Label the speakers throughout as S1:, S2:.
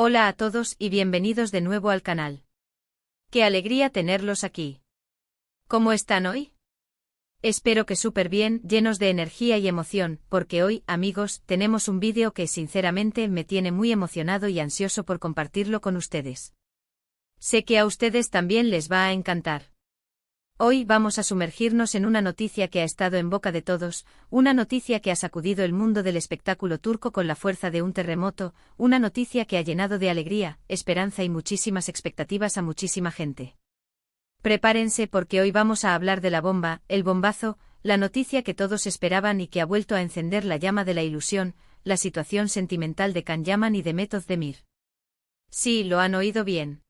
S1: Hola a todos y bienvenidos de nuevo al canal. ¡Qué alegría tenerlos aquí! ¿Cómo están hoy? Espero que súper bien, llenos de energía y emoción, porque hoy, amigos, tenemos un vídeo que sinceramente me tiene muy emocionado y ansioso por compartirlo con ustedes. Sé que a ustedes también les va a encantar. Hoy vamos a sumergirnos en una noticia que ha estado en boca de todos, una noticia que ha sacudido el mundo del espectáculo turco con la fuerza de un terremoto, una noticia que ha llenado de alegría, esperanza y muchísimas expectativas a muchísima gente. Prepárense porque hoy vamos a hablar de la bomba, el bombazo, la noticia que todos esperaban y que ha vuelto a encender la llama de la ilusión, la situación sentimental de Can Yaman y Demet Özdemir. Sí, lo han oído bien.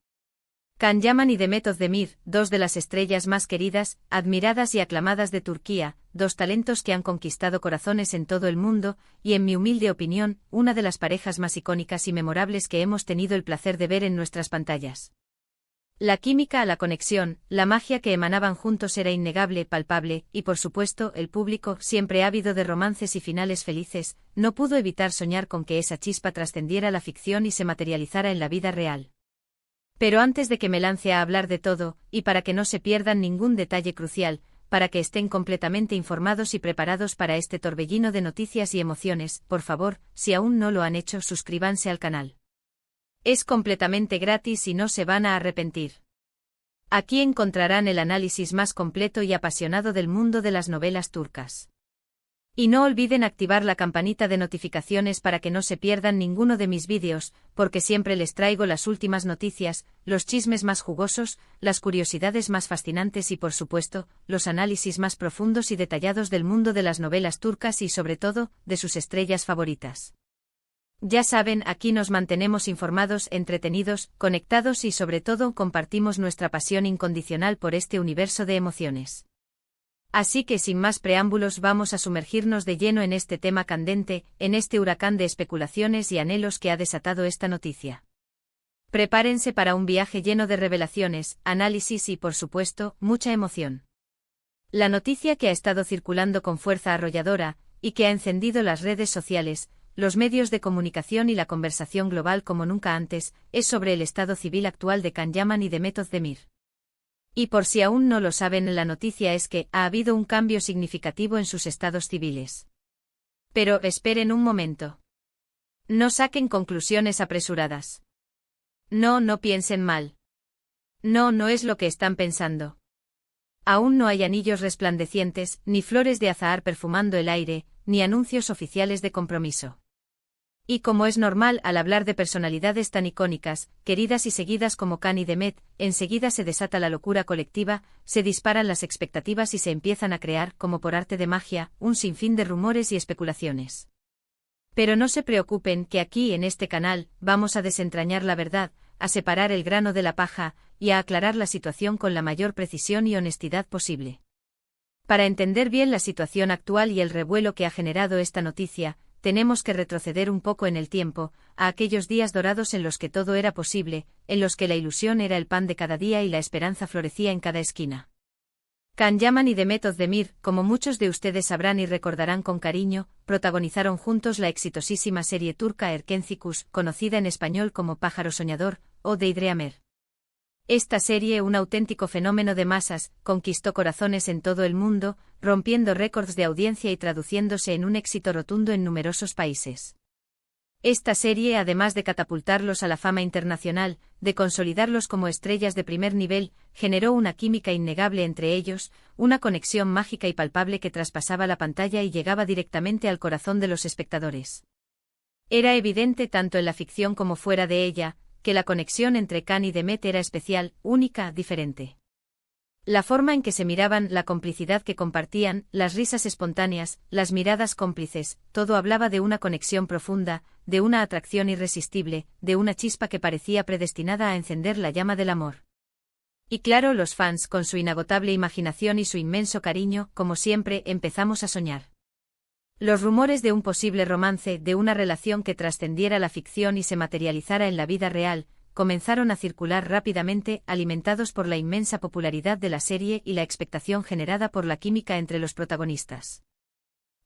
S1: Can Yaman y Demet Özdemir, dos de las estrellas más queridas, admiradas y aclamadas de Turquía, dos talentos que han conquistado corazones en todo el mundo, y en mi humilde opinión, una de las parejas más icónicas y memorables que hemos tenido el placer de ver en nuestras pantallas. La química, la conexión, la magia que emanaban juntos era innegable, palpable, y por supuesto, el público, siempre ávido de romances y finales felices, no pudo evitar soñar con que esa chispa trascendiera la ficción y se materializara en la vida real. Pero antes de que me lance a hablar de todo, y para que no se pierdan ningún detalle crucial, para que estén completamente informados y preparados para este torbellino de noticias y emociones, por favor, si aún no lo han hecho, suscríbanse al canal. Es completamente gratis y no se van a arrepentir. Aquí encontrarán el análisis más completo y apasionado del mundo de las novelas turcas. Y no olviden activar la campanita de notificaciones para que no se pierdan ninguno de mis vídeos, porque siempre les traigo las últimas noticias, los chismes más jugosos, las curiosidades más fascinantes y por supuesto, los análisis más profundos y detallados del mundo de las novelas turcas y sobre todo, de sus estrellas favoritas. Ya saben, aquí nos mantenemos informados, entretenidos, conectados y sobre todo compartimos nuestra pasión incondicional por este universo de emociones. Así que sin más preámbulos vamos a sumergirnos de lleno en este tema candente, en este huracán de especulaciones y anhelos que ha desatado esta noticia. Prepárense para un viaje lleno de revelaciones, análisis y, por supuesto, mucha emoción. La noticia que ha estado circulando con fuerza arrolladora, y que ha encendido las redes sociales, los medios de comunicación y la conversación global como nunca antes, es sobre el estado civil actual de Can Yaman y Demet Özdemir. Y por si aún no lo saben, la noticia es que ha habido un cambio significativo en sus estados civiles. Pero esperen un momento. No saquen conclusiones apresuradas. No piensen mal. No es lo que están pensando. Aún no hay anillos resplandecientes, ni flores de azahar perfumando el aire, ni anuncios oficiales de compromiso. Y como es normal al hablar de personalidades tan icónicas, queridas y seguidas como Can y Demet, enseguida se desata la locura colectiva, se disparan las expectativas y se empiezan a crear, como por arte de magia, un sinfín de rumores y especulaciones. Pero no se preocupen que aquí en este canal vamos a desentrañar la verdad, a separar el grano de la paja, y a aclarar la situación con la mayor precisión y honestidad posible. Para entender bien la situación actual y el revuelo que ha generado esta noticia, tenemos que retroceder un poco en el tiempo, a aquellos días dorados en los que todo era posible, en los que la ilusión era el pan de cada día y la esperanza florecía en cada esquina. Can Yaman y Demet Özdemir, como muchos de ustedes sabrán y recordarán con cariño, protagonizaron juntos la exitosísima serie turca Erkencikus, conocida en español como Pájaro Soñador, o Deidreamer. Esta serie, un auténtico fenómeno de masas, conquistó corazones en todo el mundo, rompiendo récords de audiencia y traduciéndose en un éxito rotundo en numerosos países. Esta serie, además de catapultarlos a la fama internacional, de consolidarlos como estrellas de primer nivel, generó una química innegable entre ellos, una conexión mágica y palpable que traspasaba la pantalla y llegaba directamente al corazón de los espectadores. Era evidente tanto en la ficción como fuera de ella, que la conexión entre Can y Demet era especial, única, diferente. La forma en que se miraban, la complicidad que compartían, las risas espontáneas, las miradas cómplices, todo hablaba de una conexión profunda, de una atracción irresistible, de una chispa que parecía predestinada a encender la llama del amor. Y claro, los fans, con su inagotable imaginación y su inmenso cariño, como siempre, empezamos a soñar. Los rumores de un posible romance, de una relación que trascendiera la ficción y se materializara en la vida real, comenzaron a circular rápidamente, alimentados por la inmensa popularidad de la serie y la expectación generada por la química entre los protagonistas.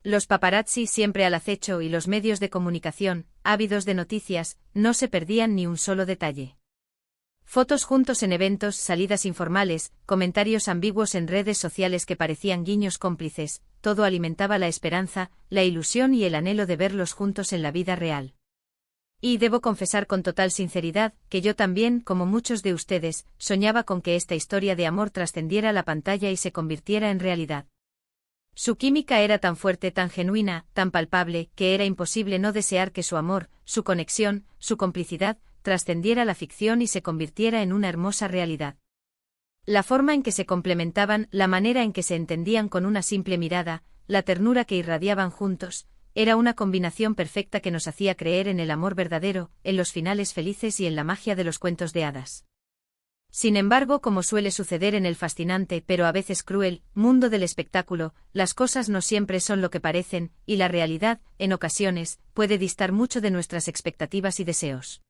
S1: Los paparazzi siempre al acecho y los medios de comunicación, ávidos de noticias, no se perdían ni un solo detalle. Fotos juntos en eventos, salidas informales, comentarios ambiguos en redes sociales que parecían guiños cómplices, todo alimentaba la esperanza, la ilusión y el anhelo de verlos juntos en la vida real. Y debo confesar con total sinceridad, que yo también, como muchos de ustedes, soñaba con que esta historia de amor trascendiera la pantalla y se convirtiera en realidad. Su química era tan fuerte, tan genuina, tan palpable, que era imposible no desear que su amor, su conexión, su complicidad, trascendiera la ficción y se convirtiera en una hermosa realidad. La forma en que se complementaban, la manera en que se entendían con una simple mirada, la ternura que irradiaban juntos, era una combinación perfecta que nos hacía creer en el amor verdadero, en los finales felices y en la magia de los cuentos de hadas. Sin embargo, como suele suceder en el fascinante pero a veces cruel mundo del espectáculo, las cosas no siempre son lo que parecen, y la realidad, en ocasiones, puede distar mucho de nuestras expectativas y deseos.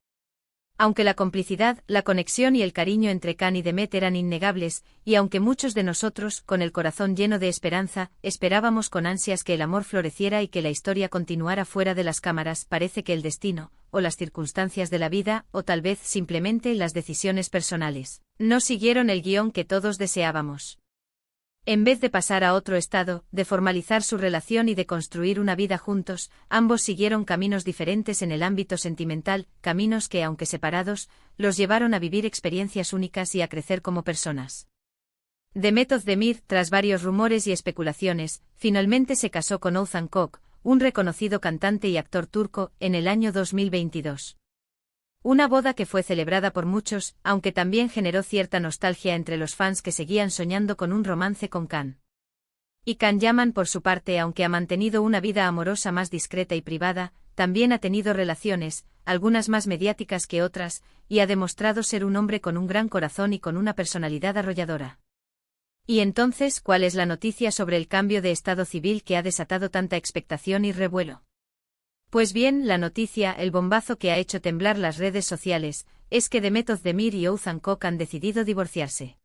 S1: Aunque la complicidad, la conexión y el cariño entre Can y Demet eran innegables, y aunque muchos de nosotros, con el corazón lleno de esperanza, esperábamos con ansias que el amor floreciera y que la historia continuara fuera de las cámaras, parece que el destino, o las circunstancias de la vida, o tal vez simplemente las decisiones personales, no siguieron el guión que todos deseábamos. En vez de pasar a otro estado, de formalizar su relación y de construir una vida juntos, ambos siguieron caminos diferentes en el ámbito sentimental, caminos que, aunque separados, los llevaron a vivir experiencias únicas y a crecer como personas. Demet Özdemir, tras varios rumores y especulaciones, finalmente se casó con Oğuzhan Koç, un reconocido cantante y actor turco, en el año 2022. Una boda que fue celebrada por muchos, aunque también generó cierta nostalgia entre los fans que seguían soñando con un romance con Can. Y Can Yaman, por su parte, aunque ha mantenido una vida amorosa más discreta y privada, también ha tenido relaciones, algunas más mediáticas que otras, y ha demostrado ser un hombre con un gran corazón y con una personalidad arrolladora. Y entonces, ¿cuál es la noticia sobre el cambio de estado civil que ha desatado tanta expectación y revuelo? Pues bien, la noticia, el bombazo que ha hecho temblar las redes sociales, es que Demet Özdemir y Oğuzhan Koç han decidido divorciarse.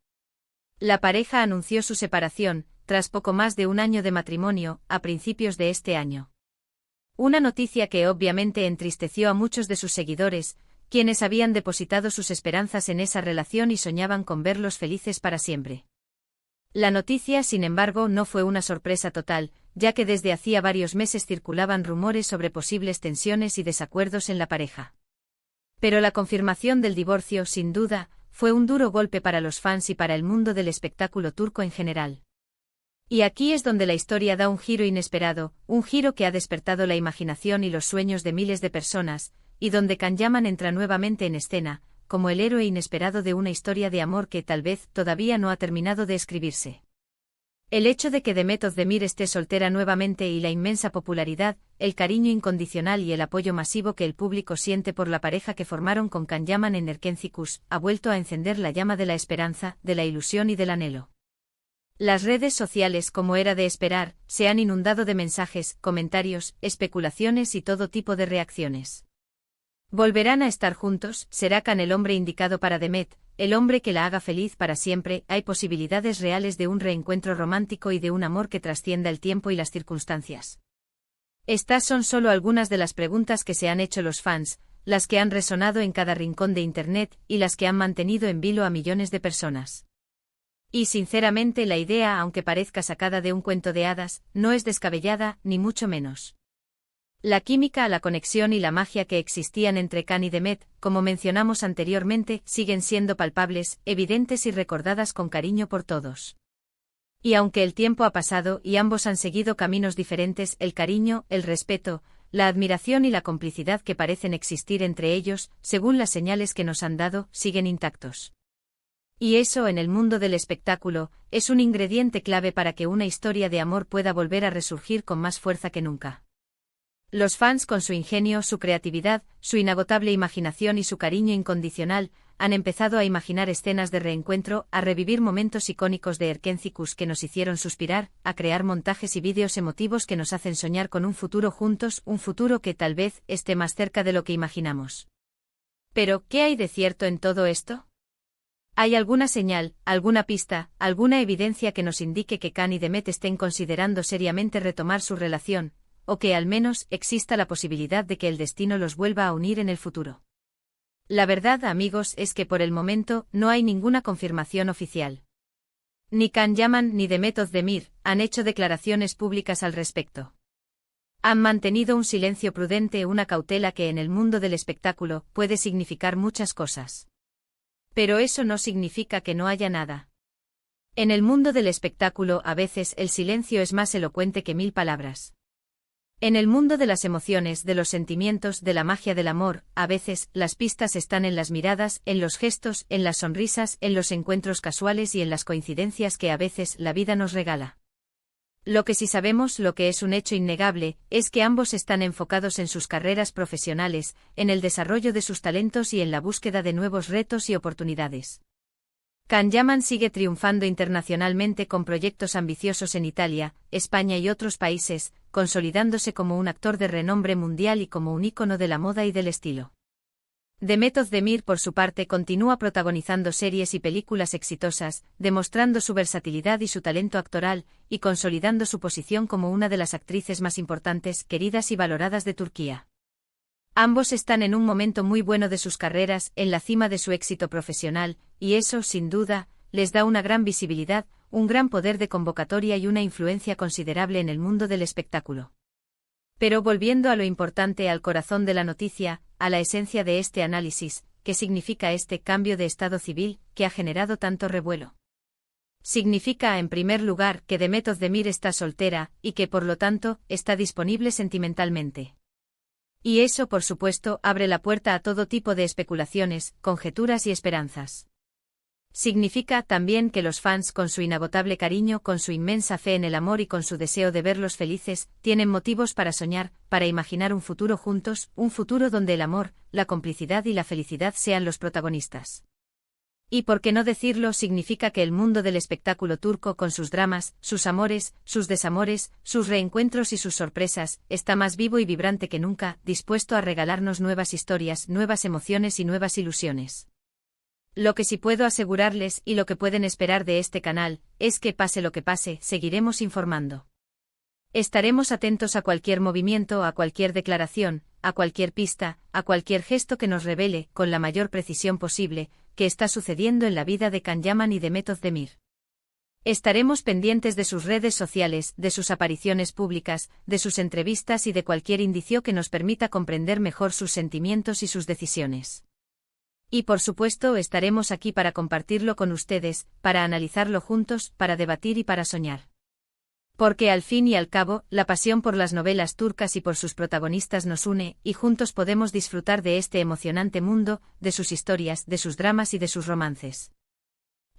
S1: La pareja anunció su separación, tras poco más de un año de matrimonio, a principios de este año. Una noticia que obviamente entristeció a muchos de sus seguidores, quienes habían depositado sus esperanzas en esa relación y soñaban con verlos felices para siempre. La noticia, sin embargo, no fue una sorpresa total, ya que desde hacía varios meses circulaban rumores sobre posibles tensiones y desacuerdos en la pareja. Pero la confirmación del divorcio, sin duda, fue un duro golpe para los fans y para el mundo del espectáculo turco en general. Y aquí es donde la historia da un giro inesperado, un giro que ha despertado la imaginación y los sueños de miles de personas, y donde Can Yaman entra nuevamente en escena, como el héroe inesperado de una historia de amor que tal vez todavía no ha terminado de escribirse. El hecho de que Demet Özdemir esté soltera nuevamente y la inmensa popularidad, el cariño incondicional y el apoyo masivo que el público siente por la pareja que formaron con Can Yaman en Erkencikus, ha vuelto a encender la llama de la esperanza, de la ilusión y del anhelo. Las redes sociales, como era de esperar, se han inundado de mensajes, comentarios, especulaciones y todo tipo de reacciones. ¿Volverán a estar juntos? ¿Será Can el hombre indicado para Demet, el hombre que la haga feliz para siempre? ¿Hay posibilidades reales de un reencuentro romántico y de un amor que trascienda el tiempo y las circunstancias? Estas son solo algunas de las preguntas que se han hecho los fans, las que han resonado en cada rincón de Internet y las que han mantenido en vilo a millones de personas. Y sinceramente la idea, aunque parezca sacada de un cuento de hadas, no es descabellada, ni mucho menos. La química, la conexión y la magia que existían entre Can y Demet, como mencionamos anteriormente, siguen siendo palpables, evidentes y recordadas con cariño por todos. Y aunque el tiempo ha pasado y ambos han seguido caminos diferentes, el cariño, el respeto, la admiración y la complicidad que parecen existir entre ellos, según las señales que nos han dado, siguen intactos. Y eso, en el mundo del espectáculo, es un ingrediente clave para que una historia de amor pueda volver a resurgir con más fuerza que nunca. Los fans, con su ingenio, su creatividad, su inagotable imaginación y su cariño incondicional, han empezado a imaginar escenas de reencuentro, a revivir momentos icónicos de Erkencikus que nos hicieron suspirar, a crear montajes y vídeos emotivos que nos hacen soñar con un futuro juntos, un futuro que tal vez esté más cerca de lo que imaginamos. Pero, ¿qué hay de cierto en todo esto? ¿Hay alguna señal, alguna pista, alguna evidencia que nos indique que Khan y Demet estén considerando seriamente retomar su relación, o que al menos exista la posibilidad de que el destino los vuelva a unir en el futuro? La verdad, amigos, es que por el momento no hay ninguna confirmación oficial. Ni Can Yaman ni Demet Özdemir han hecho declaraciones públicas al respecto. Han mantenido un silencio prudente, una cautela que en el mundo del espectáculo puede significar muchas cosas. Pero eso no significa que no haya nada. En el mundo del espectáculo a veces el silencio es más elocuente que 1000 palabras. En el mundo de las emociones, de los sentimientos, de la magia del amor, a veces las pistas están en las miradas, en los gestos, en las sonrisas, en los encuentros casuales y en las coincidencias que a veces la vida nos regala. Lo que sí sabemos, lo que es un hecho innegable, es que ambos están enfocados en sus carreras profesionales, en el desarrollo de sus talentos y en la búsqueda de nuevos retos y oportunidades. Can Yaman sigue triunfando internacionalmente con proyectos ambiciosos en Italia, España y otros países, consolidándose como un actor de renombre mundial y como un ícono de la moda y del estilo. Demet Özdemir, por su parte, continúa protagonizando series y películas exitosas, demostrando su versatilidad y su talento actoral, y consolidando su posición como una de las actrices más importantes, queridas y valoradas de Turquía. Ambos están en un momento muy bueno de sus carreras, en la cima de su éxito profesional, y eso, sin duda, les da una gran visibilidad, un gran poder de convocatoria y una influencia considerable en el mundo del espectáculo. Pero volviendo a lo importante, al corazón de la noticia, a la esencia de este análisis, ¿qué significa este cambio de estado civil que ha generado tanto revuelo? Significa, en primer lugar, que Demet Özdemir está soltera, y que por lo tanto, está disponible sentimentalmente. Y eso, por supuesto, abre la puerta a todo tipo de especulaciones, conjeturas y esperanzas. Significa también que los fans, con su inagotable cariño, con su inmensa fe en el amor y con su deseo de verlos felices, tienen motivos para soñar, para imaginar un futuro juntos, un futuro donde el amor, la complicidad y la felicidad sean los protagonistas. Y por qué no decirlo, significa que el mundo del espectáculo turco, con sus dramas, sus amores, sus desamores, sus reencuentros y sus sorpresas, está más vivo y vibrante que nunca, dispuesto a regalarnos nuevas historias, nuevas emociones y nuevas ilusiones. Lo que sí puedo asegurarles, y lo que pueden esperar de este canal, es que pase lo que pase, seguiremos informando. Estaremos atentos a cualquier movimiento, a cualquier declaración, a cualquier pista, a cualquier gesto que nos revele, con la mayor precisión posible, qué está sucediendo en la vida de Can Yaman y Demet Özdemir. Estaremos pendientes de sus redes sociales, de sus apariciones públicas, de sus entrevistas y de cualquier indicio que nos permita comprender mejor sus sentimientos y sus decisiones. Y por supuesto estaremos aquí para compartirlo con ustedes, para analizarlo juntos, para debatir y para soñar. Porque al fin y al cabo, la pasión por las novelas turcas y por sus protagonistas nos une, y juntos podemos disfrutar de este emocionante mundo, de sus historias, de sus dramas y de sus romances.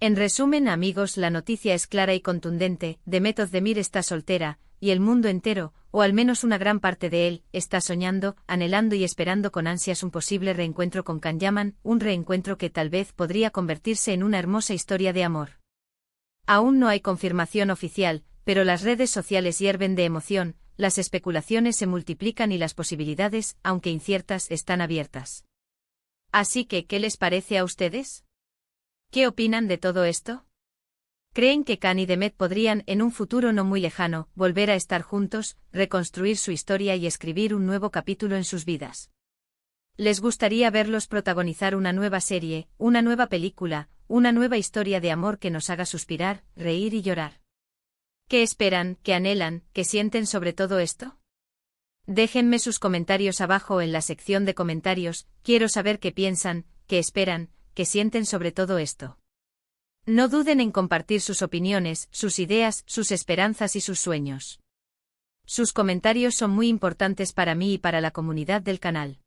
S1: En resumen, amigos, la noticia es clara y contundente: Demet Özdemir está soltera, y el mundo entero, o al menos una gran parte de él, está soñando, anhelando y esperando con ansias un posible reencuentro con Can Yaman, un reencuentro que tal vez podría convertirse en una hermosa historia de amor. Aún no hay confirmación oficial, pero las redes sociales hierven de emoción, las especulaciones se multiplican y las posibilidades, aunque inciertas, están abiertas. Así que, ¿qué les parece a ustedes? ¿Qué opinan de todo esto? ¿Creen que Can y Demet podrían, en un futuro no muy lejano, volver a estar juntos, reconstruir su historia y escribir un nuevo capítulo en sus vidas? ¿Les gustaría verlos protagonizar una nueva serie, una nueva película, una nueva historia de amor que nos haga suspirar, reír y llorar? ¿Qué esperan, qué anhelan, qué sienten sobre todo esto? Déjenme sus comentarios abajo en la sección de comentarios, quiero saber qué piensan, qué esperan, qué sienten sobre todo esto. No duden en compartir sus opiniones, sus ideas, sus esperanzas y sus sueños. Sus comentarios son muy importantes para mí y para la comunidad del canal.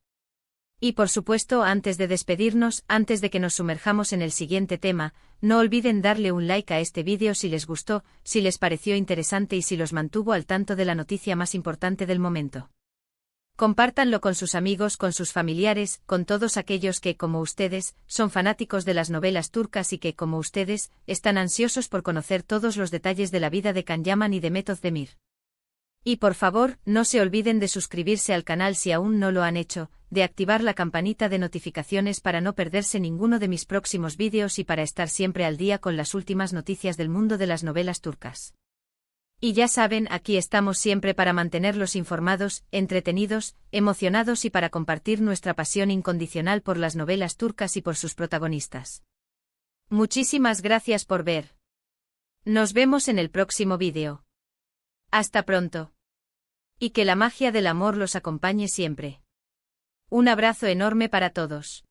S1: Y por supuesto, antes de despedirnos, antes de que nos sumerjamos en el siguiente tema, no olviden darle un like a este vídeo si les gustó, si les pareció interesante y si los mantuvo al tanto de la noticia más importante del momento. Compártanlo con sus amigos, con sus familiares, con todos aquellos que, como ustedes, son fanáticos de las novelas turcas y que, como ustedes, están ansiosos por conocer todos los detalles de la vida de Can Yaman y Demet Özdemir. Y por favor, no se olviden de suscribirse al canal si aún no lo han hecho, de activar la campanita de notificaciones para no perderse ninguno de mis próximos vídeos y para estar siempre al día con las últimas noticias del mundo de las novelas turcas. Y ya saben, aquí estamos siempre para mantenerlos informados, entretenidos, emocionados y para compartir nuestra pasión incondicional por las novelas turcas y por sus protagonistas. Muchísimas gracias por ver. Nos vemos en el próximo vídeo. Hasta pronto. Y que la magia del amor los acompañe siempre. Un abrazo enorme para todos.